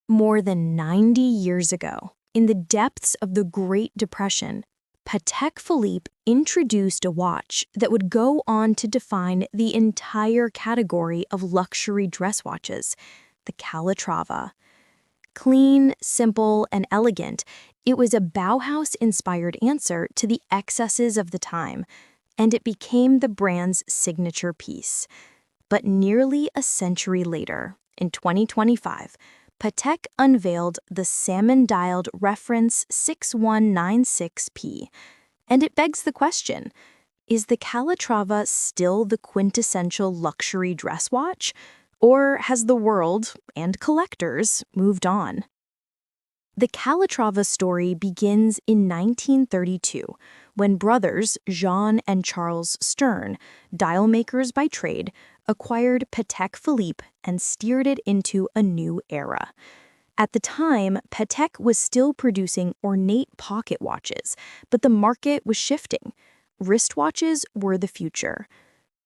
More than 90 years ago, in the depths of the Great Depression, Patek Philippe introduced a watch that would go on to define the entire category of luxury dress watches, the Calatrava. Clean, simple, and elegant, it was a Bauhaus-inspired answer to the excesses of the time, and it became the brand's signature piece. But nearly a century later, in 2025, Patek unveiled the salmon-dialed reference 6196P. And it begs the question, is the Calatrava still the quintessential luxury dress watch? Or has the world, and collectors, moved on? The Calatrava story begins in 1932, when brothers Jean and Charles Stern, dial makers by trade, acquired Patek Philippe and steered it into a new era. At the time, Patek was still producing ornate pocket watches, but the market was shifting. Wristwatches were the future.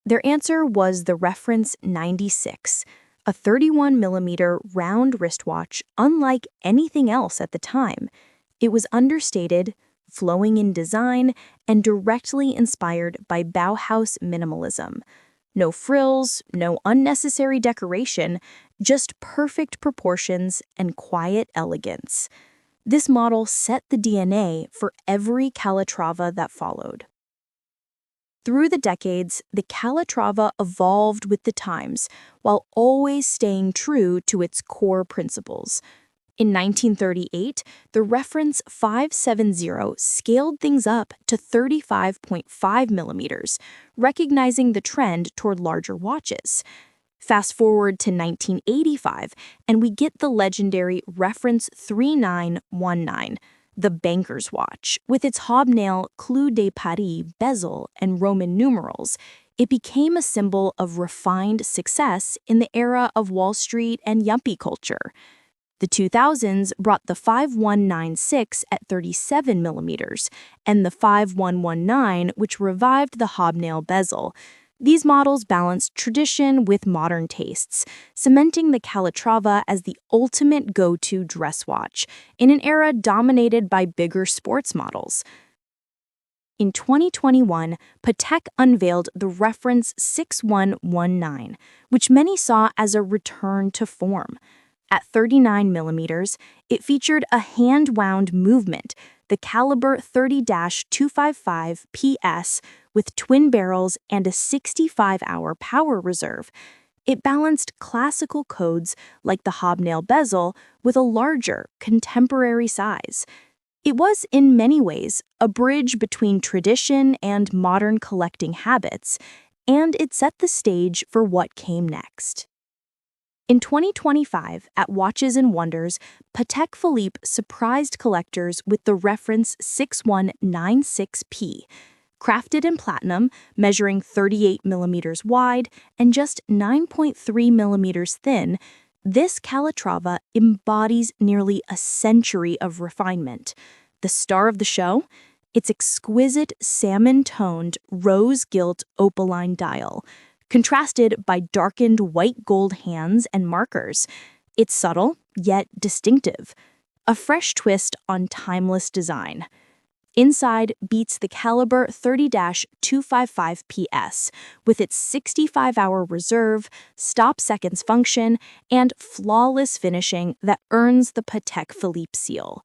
Their answer was the Reference 96, a 31mm round wristwatch unlike anything else at the time. It was understated, flowing in design, and directly inspired by Bauhaus minimalism. No frills, no unnecessary decoration, just perfect proportions and quiet elegance. This model set the DNA for every Calatrava that followed. Through the decades, the Calatrava evolved with the times while always staying true to its core principles. In 1938, the reference 570 scaled things up to 35.5 millimeters, recognizing the trend toward larger watches. Fast forward to 1985, and we get the legendary reference 3919, the banker's watch, with its hobnail Clou de Paris bezel and Roman numerals. It became a symbol of refined success in the era of Wall Street and yuppie culture. The 2000s brought the 5196 at 37 millimeters and the 5119, which revived the hobnail bezel. These models balanced tradition with modern tastes, cementing the Calatrava as the ultimate go-to dress watch in an era dominated by bigger sports models. In 2021, Patek unveiled the reference 6119, which many saw as a return to form. At 39 millimeters, it featured a hand-wound movement, the caliber 30-255 PS, with twin barrels and a 65-hour power reserve. It balanced classical codes like the hobnail bezel with a larger, contemporary size. It was, in many ways, a bridge between tradition and modern collecting habits, and it set the stage for what came next. In 2025, at Watches and Wonders, Patek Philippe surprised collectors with the reference 6196P. Crafted in platinum, measuring 38 millimeters wide and just 9.3 millimeters thin, this Calatrava embodies nearly a century of refinement. The star of the show? Its exquisite salmon-toned, rose-gilt opaline dial, contrasted by darkened white gold hands and markers. It's subtle, yet distinctive. A fresh twist on timeless design. Inside beats the caliber 30-255 PS with its 65-hour reserve, stop seconds function, and flawless finishing that earns the Patek Philippe seal.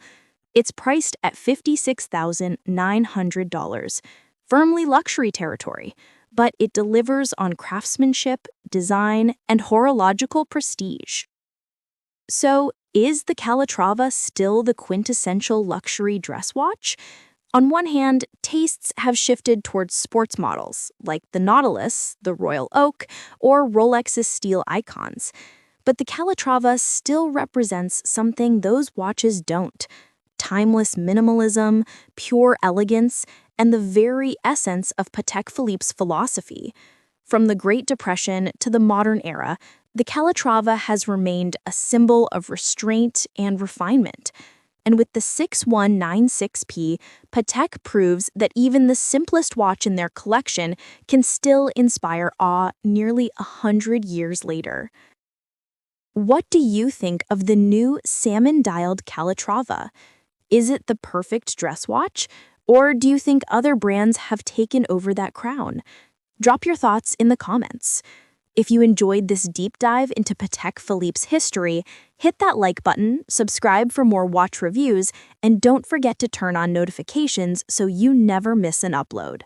It's priced at $56,900, firmly luxury territory, but it delivers on craftsmanship, design, and horological prestige. So, is the Calatrava still the quintessential luxury dress watch? On one hand, tastes have shifted towards sports models, like the Nautilus, the Royal Oak, or Rolex's steel icons. But the Calatrava still represents something those watches don't: timeless minimalism, pure elegance, and the very essence of Patek Philippe's philosophy. From the Great Depression to the modern era, the Calatrava has remained a symbol of restraint and refinement. And with the 6196P, Patek proves that even the simplest watch in their collection can still inspire awe nearly 100 years later. What do you think of the new salmon-dialed Calatrava? Is it the perfect dress watch? Or do you think other brands have taken over that crown? Drop your thoughts in the comments. If you enjoyed this deep dive into Patek Philippe's history, hit that like button, subscribe for more watch reviews, and don't forget to turn on notifications so you never miss an upload.